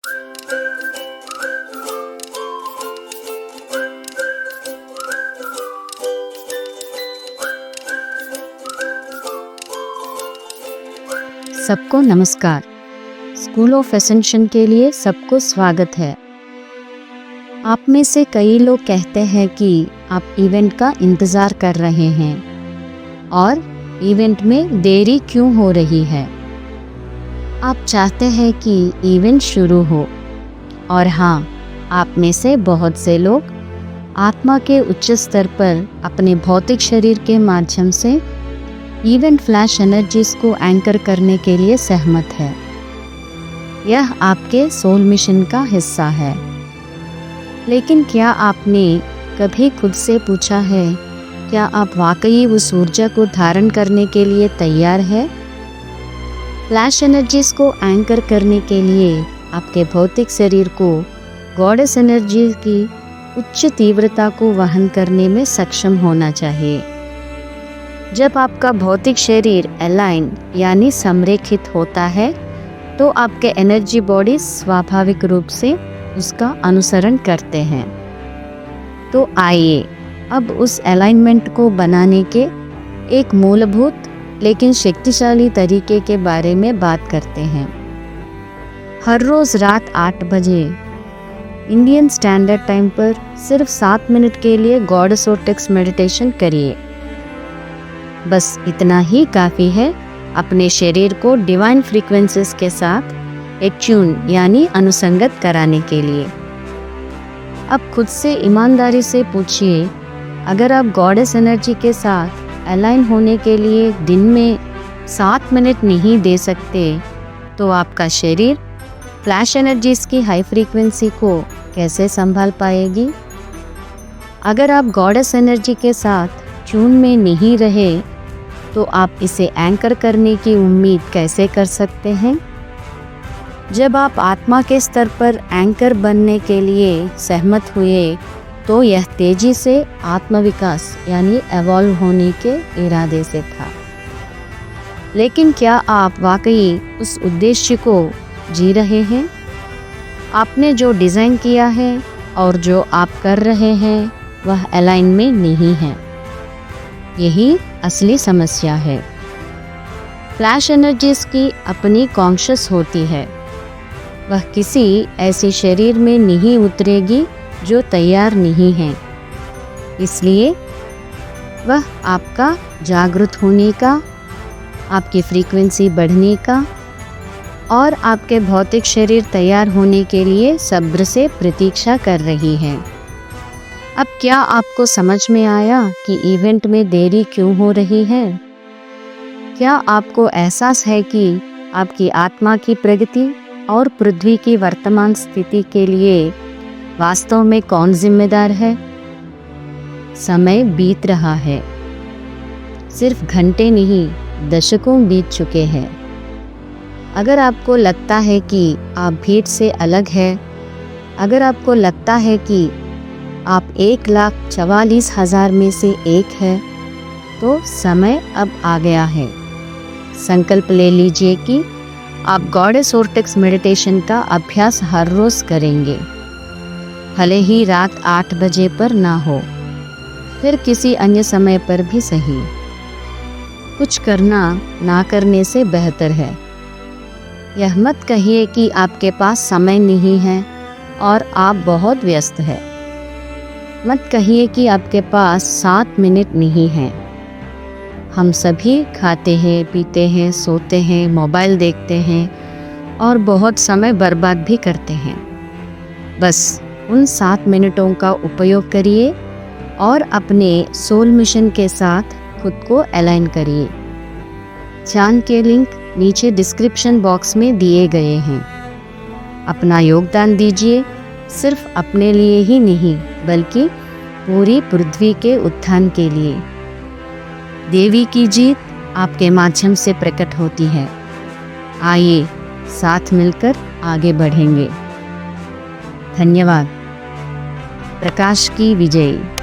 सबको नमस्कार। School of ascension के लिए सबको स्वागत है। आप में से कई लोग कहते हैं कि आप इवेंट का इंतज़ार कर रहे हैं और इवेंट में देरी क्यों हो रही है। आप चाहते हैं कि इवेंट शुरू हो, और हाँ, आप में से बहुत से लोग आत्मा के उच्च स्तर पर अपने भौतिक शरीर के माध्यम से इवेंट फ्लैश एनर्जीज को एंकर करने के लिए सहमत है। यह आपके सोल मिशन का हिस्सा है। लेकिन क्या आपने कभी खुद से पूछा है, क्या आप वाकई उस ऊर्जा को धारण करने के लिए तैयार है? फ्लैश एनर्जीज को एंकर करने के लिए आपके भौतिक शरीर को गॉडेस एनर्जी की उच्च तीव्रता को वहन करने में सक्षम होना चाहिए। जब आपका भौतिक शरीर अलाइन यानी समरेखित होता है, तो आपके एनर्जी बॉडी स्वाभाविक रूप से उसका अनुसरण करते हैं। तो आइए अब उस अलाइनमेंट को बनाने के एक मूलभूत लेकिन शक्तिशाली तरीके के बारे में बात करते हैं। हर रोज़ रात 8 बजे इंडियन स्टैंडर्ड टाइम पर सिर्फ 7 मिनट के लिए गॉडेस वोर्टेक्स मेडिटेशन करिए। बस इतना ही काफ़ी है अपने शरीर को डिवाइन फ्रीक्वेंसीज के साथ एट्यून यानी अनुसंगत कराने के लिए। अब खुद से ईमानदारी से पूछिए, अगर आप गॉडेस एनर्जी के साथ अलाइन होने के लिए दिन में 7 मिनट नहीं दे सकते, तो आपका शरीर फ्लैश एनर्जीज की हाई फ्रीक्वेंसी को कैसे संभाल पाएगी? अगर आप गॉडेस एनर्जी के साथ ट्यून में नहीं रहे, तो आप इसे एंकर करने की उम्मीद कैसे कर सकते हैं? जब आप आत्मा के स्तर पर एंकर बनने के लिए सहमत हुए, तो यह तेजी से आत्मविकास यानी एवॉल्व होने के इरादे से था। लेकिन क्या आप वाकई उस उद्देश्य को जी रहे हैं? आपने जो डिज़ाइन किया है और जो आप कर रहे हैं, वह अलाइन में नहीं है। यही असली समस्या है। फ्लैश एनर्जीज की अपनी कॉन्शियस होती है। वह किसी ऐसे शरीर में नहीं उतरेगी जो तैयार नहीं है। इसलिए वह आपका जागृत होने का, आपकी फ्रीक्वेंसी बढ़ने का और आपके भौतिक शरीर तैयार होने के लिए सब्र से प्रतीक्षा कर रही है। अब क्या आपको समझ में आया कि इवेंट में देरी क्यों हो रही है? क्या आपको एहसास है कि आपकी आत्मा की प्रगति और पृथ्वी की वर्तमान स्थिति के लिए वास्तव में कौन जिम्मेदार है? समय बीत रहा है। सिर्फ घंटे नहीं, दशकों बीत चुके हैं। अगर आपको लगता है कि आप भीड़ से अलग हैं, अगर आपको लगता है कि आप 1,44,000 में से एक है, तो समय अब आ गया है। संकल्प ले लीजिए कि आप गॉडेस वोर्टेक्स मेडिटेशन का अभ्यास हर रोज़ करेंगे, भले ही रात 8 बजे पर ना हो, फिर किसी अन्य समय पर भी सही। कुछ करना ना करने से बेहतर है। यह मत कहिए कि आपके पास समय नहीं है और आप बहुत व्यस्त हैं। मत कहिए कि आपके पास 7 मिनट नहीं है। हम सभी खाते हैं, पीते हैं, सोते हैं, मोबाइल देखते हैं और बहुत समय बर्बाद भी करते हैं। बस उन 7 मिनटों का उपयोग करिए और अपने सोल मिशन के साथ खुद को अलाइन करिए। ध्यान के लिंक नीचे डिस्क्रिप्शन बॉक्स में दिए गए हैं। अपना योगदान दीजिए, सिर्फ अपने लिए ही नहीं, बल्कि पूरी पृथ्वी के उत्थान के लिए। देवी की जीत आपके माध्यम से प्रकट होती है। आइए साथ मिलकर आगे बढ़ेंगे। धन्यवाद। प्रकाश की विजय।